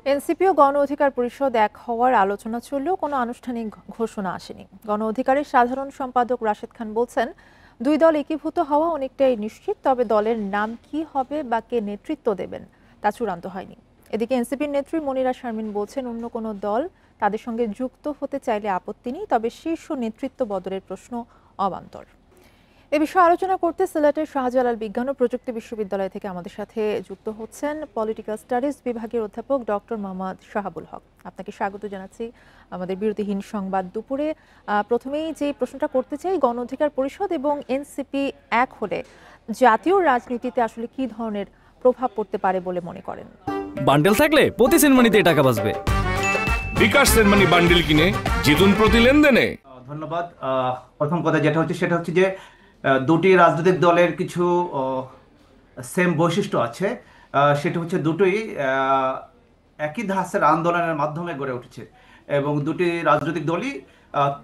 NCP ও গণ অধিকার পরিষদ এক হওয়ার আলোচনা চললেও কোনো আনুষ্ঠানিক ঘোষণা আসেনি। গণ অধিকারের সাধারণ সম্পাদক রাশেদ খান বলছেন, দুই দল একীভূত হওয়া অনেকটাই নিশ্চিত, তবে দলের নাম কি হবে বা কে নেতৃত্ব দেবেন তা চূড়ান্ত হয়নি। এদিকে এনসিপির নেত্রী মনিরা শারমিন বলছেন, অন্য কোনো দল তাদের সঙ্গে যুক্ত হতে চাইলে আপত্তি নেই, তবে শীর্ষ নেতৃত্ব বদলের প্রশ্ন অবান্তর। এ বিষয়ে আলোচনা করতে সিলেটের শাহজালাল বিজ্ঞান ও প্রযুক্তি বিশ্ববিদ্যালয় থেকে আমাদের সাথে যুক্ত হচ্ছেন পলিটিক্যাল স্টাডিজ বিভাগের অধ্যাপক ডক্টর মোহাম্মদ শাহাবুল হক। আপনাকে স্বাগত জানাচ্ছি আমাদের বিরতিহীন সংবাদ দুপুরে। প্রথমেই যে প্রশ্নটা করতে চাই, গণ অধিকার পরিষদ এবং এনসিপি এক হলে জাতীয় রাজনীতিতে আসলে কি ধরনের প্রভাব পড়তে পারে বলে মনে করেন? বান্ডেল থাকলে প্রতি সেনমানিতে টাকা বাঁচবে। বিকাশ সেনমানি বান্ডেল কিনে জিতুন প্রতি লেনদেনে। ধন্যবাদ। প্রথম কথা যেটা হচ্ছে সেটা হচ্ছে যে দুটি রাজনৈতিক দলের কিছু সেম বৈশিষ্ট্য আছে। সেটা হচ্ছে দুটোই একই ধাঁচের আন্দোলনের মাধ্যমে গড়ে উঠেছে এবং দুটি রাজনৈতিক দলই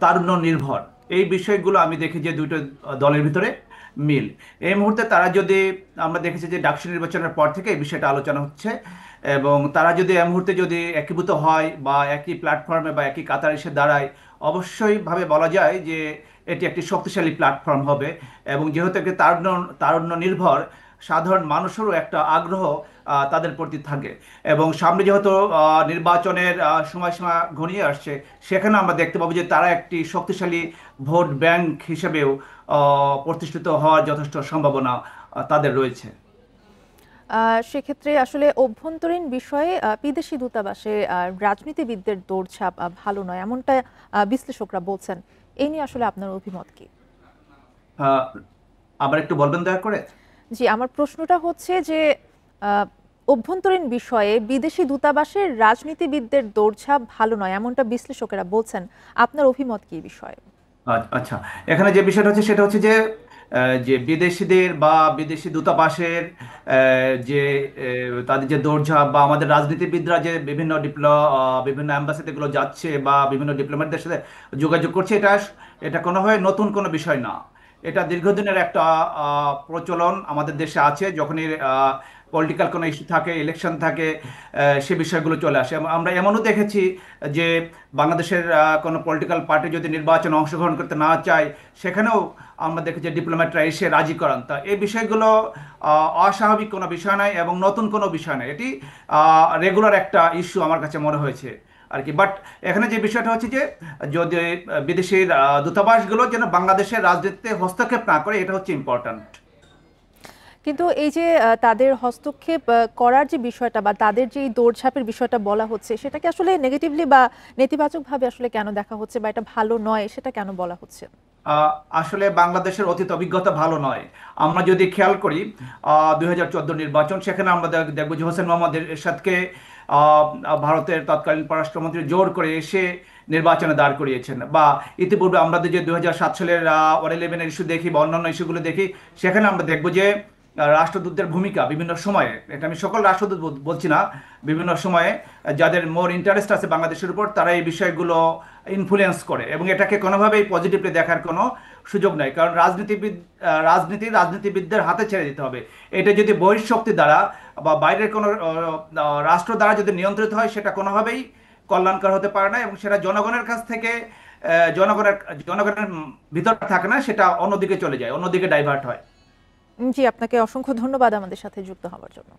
তারুণ্য নির্ভর। এই বিষয়গুলো আমি দেখি যে দুটো দলের ভিতরে মিল। এই মুহূর্তে তারা যদি, আমরা দেখেছি যে ডাকসু নির্বাচনের পর থেকে এই বিষয়টা আলোচনা হচ্ছে এবং তারা যদি এই মুহূর্তে যদি একীভূত হয় বা একই প্ল্যাটফর্মে বা একই কাতারে এসে দাঁড়ায়, অবশ্যই ভাবে বলা যায় যে এটি একটি শক্তিশালী প্ল্যাটফর্ম হবে এবং যেহেতু একটি তারুণ্য নির্ভর, সাধারণ মানুষেরও একটা আগ্রহ তাদের প্রতি থাকে এবং সামনে যেহেতু নির্বাচনের সময়সীমা ঘনিয়ে আসছে, সেখানে আমরা দেখতে পাবো যে তারা একটি শক্তিশালী ভোট ব্যাংক হিসেবেও প্রতিষ্ঠিত হওয়ার যথেষ্ট সম্ভাবনা তাদের রয়েছে। সেক্ষেত্রে আসলে অভ্যন্তরীণ বিষয়ে বিদেশি দূতাবাসে রাজনীতিবিদদের দৌড়ঝাঁপ ভালো নয়, এমনটা বিশ্লেষকরা বলছেন। এই নিয়ে আসলে আপনার অভিমত কি? আবার একটু বলবেন দয়া করে। জি, আমার প্রশ্নটা হচ্ছে যে অভ্যন্তরীণ বিষয়ে বিদেশি দূতাবাসের রাজনীতিবিদদের দৌড়ঝাঁপ ভালো নয়, এমনটা বিশ্লেষকেরা বলছেন। আপনার অভিমত কি এই বিষয়ে? আচ্ছা, এখানে যে বিষয়টা হচ্ছে সেটা হচ্ছে যে যে বিদেশিদের বা বিদেশি দূতাবাসের যে তাদের যে দৌড়ঝাঁপ বা আমাদের রাজনীতিবিদরা যে বিভিন্ন অ্যাম্বাসিতে যাচ্ছে বা বিভিন্ন ডিপ্লোম্যাটদের সাথে যোগাযোগ করছে, এটা কোনোভাবে নতুন কোনো বিষয় না। এটা দীর্ঘদিনের একটা প্রচলন আমাদের দেশে আছে। যখনই পলিটিক্যাল কোনো ইস্যু থাকে, ইলেকশন থাকে, সে বিষয়গুলো চলে আসে। আমরা এমনও দেখেছি যে বাংলাদেশের কোনো পলিটিক্যাল পার্টি যদি নির্বাচনে অংশগ্রহণ করতে না চায়, সেখানেও আমরা দেখি যে ডিপ্লোম্যাটরা এসে রাজি করান। তা এই বিষয়গুলো অস্বাভাবিক কোনো বিষয় নয় এবং নতুন কোনো বিষয় নয়। এটি রেগুলার একটা ইস্যু আমার কাছে মনে হয়েছে আর কি। বাট এখানে যে বিষয়টা হচ্ছে যে যদি বিদেশি দূতাবাসগুলো যেন বাংলাদেশের রাজনীতিতে হস্তক্ষেপ না করে, এটা হচ্ছে ইম্পর্ট্যান্ট। কিন্তু এই যে তাদের হস্তক্ষেপ করার যে বিষয়টা বা তাদের যে দৌড়ঝাঁপের বিষয়টা বলা হচ্ছে, সেটাকে আসলে নেগেটিভলি বা নেতিবাচকভাবে আসলে কেন দেখা হচ্ছে বা এটা ভালো নয় সেটা কেন বলা হচ্ছে? আসলে বাংলাদেশের অতীত অভিজ্ঞতা ভালো নয়। আমরা যদি খেয়াল করি 2014 নির্বাচন, সেখানে আমরা দেখবো যে হোসেন মোহাম্মদ এরশাদকে ভারতের তৎকালীন পররাষ্ট্রমন্ত্রী জোর করে এসে নির্বাচনে দাঁড় করিয়েছেন। বা ইতিপূর্বে আমরা যে 2007 সালের 11 ইস্যু দেখি বা অন্যান্য ইস্যুগুলো দেখি, সেখানে আমরা দেখবো যে রাষ্ট্রদূতদের ভূমিকা বিভিন্ন সময়ে, এটা আমি সকল রাষ্ট্রদূত বলছি না, বিভিন্ন সময়ে যাদের মোর ইন্টারেস্ট আছে বাংলাদেশের উপর, তারা এই বিষয়গুলো ইনফ্লুয়েন্স করে এবং এটাকে কোনোভাবেই পজিটিভলি দেখার কোনো সুযোগ নাই। কারণ রাজনীতিবিদদের হাতে ছেড়ে দিতে হবে। এটা যদি বহিঃশক্তি দ্বারা বা বাইরের কোনো রাষ্ট্র দ্বারা যদি নিয়ন্ত্রিত হয়, সেটা কোনোভাবেই কল্যাণকর হতে পারে না এবং সেটা জনগণের কাছ থেকে জনগণের ভিতর থাকে না, সেটা অন্যদিকে চলে যায়, অন্যদিকে ডাইভার্ট হয়। জি, আপনাকে অসংখ্য ধন্যবাদ আমাদের সাথে যুক্ত হওয়ার জন্য।